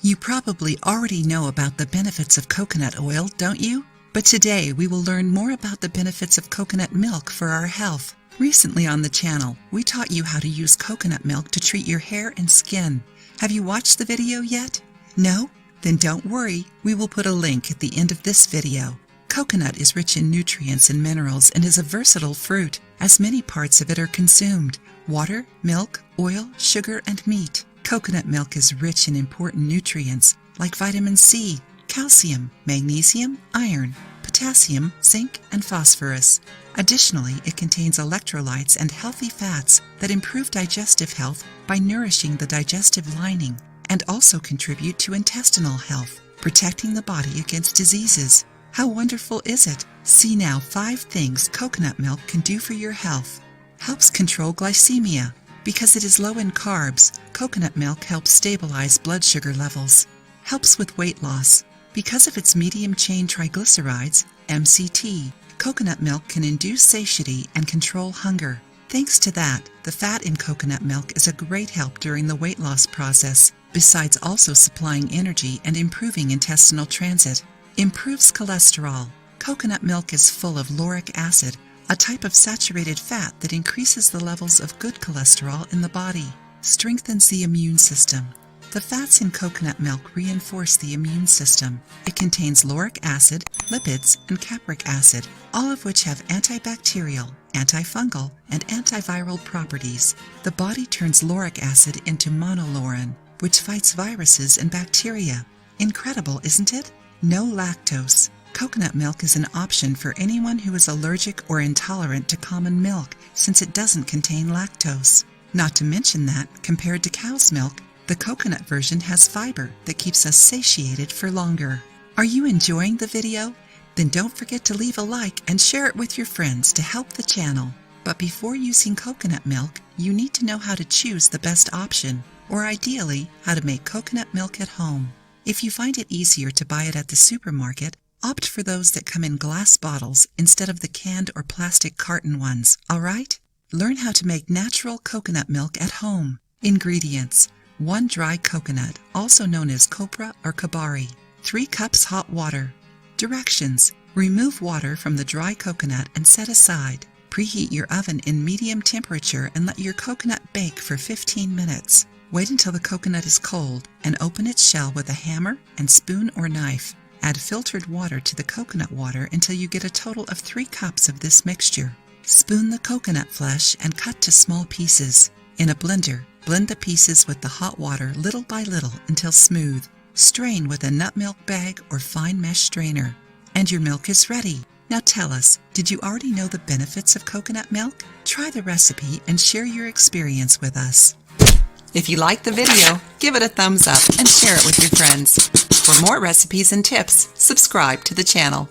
You probably already know about the benefits of coconut oil, don't you? But today we will learn more about the benefits of coconut milk for our health. Recently on the channel, we taught you how to use coconut milk to treat your hair and skin. Have you watched the video yet? No? Then don't worry, we will put a link at the end of this video. Coconut is rich in nutrients and minerals and is a versatile fruit, as many parts of it are consumed: water, milk, oil, sugar, and meat. Coconut milk is rich in important nutrients like vitamin C, calcium, magnesium, iron, potassium, zinc, and phosphorus. Additionally, it contains electrolytes and healthy fats that improve digestive health by nourishing the digestive lining and also contribute to intestinal health, protecting the body against diseases. How wonderful is it? See now 5 things coconut milk can do for your health. Helps control glycemia. Because it is low in carbs, coconut milk helps stabilize blood sugar levels. Helps with weight loss. Because of its medium-chain triglycerides, MCT, coconut milk can induce satiety and control hunger. Thanks to that, the fat in coconut milk is a great help during the weight loss process, besides also supplying energy and improving intestinal transit. Improves cholesterol. Coconut milk is full of lauric acid, a type of saturated fat that increases the levels of good cholesterol in the body. Strengthens the immune system. The fats in coconut milk reinforce the immune system. It contains lauric acid, lipids, and capric acid, all of which have antibacterial, antifungal, and antiviral properties. The body turns lauric acid into monolaurin, which fights viruses and bacteria. Incredible, isn't it? No lactose. Coconut milk is an option for anyone who is allergic or intolerant to common milk, since it doesn't contain lactose. Not to mention that, compared to cow's milk, the coconut version has fiber that keeps us satiated for longer. Are you enjoying the video? Then don't forget to leave a like and share it with your friends to help the channel. But before using coconut milk, you need to know how to choose the best option, or ideally, how to make coconut milk at home. If you find it easier to buy it at the supermarket, opt for those that come in glass bottles instead of the canned or plastic carton ones, alright? Learn how to make natural coconut milk at home. Ingredients: 1 dry coconut, also known as copra or kabari. 3 cups hot water. Directions: remove water from the dry coconut and set aside. Preheat your oven in medium temperature and let your coconut bake for 15 minutes. Wait until the coconut is cold and open its shell with a hammer and spoon or knife. Add filtered water to the coconut water until you get a total of 3 cups of this mixture. Spoon the coconut flesh and cut to small pieces. In a blender, blend the pieces with the hot water little by little until smooth. Strain with a nut milk bag or fine mesh strainer. And your milk is ready. Now tell us, did you already know the benefits of coconut milk? Try the recipe and share your experience with us. If you liked the video, give it a thumbs up and share it with your friends. For more recipes and tips, subscribe to the channel.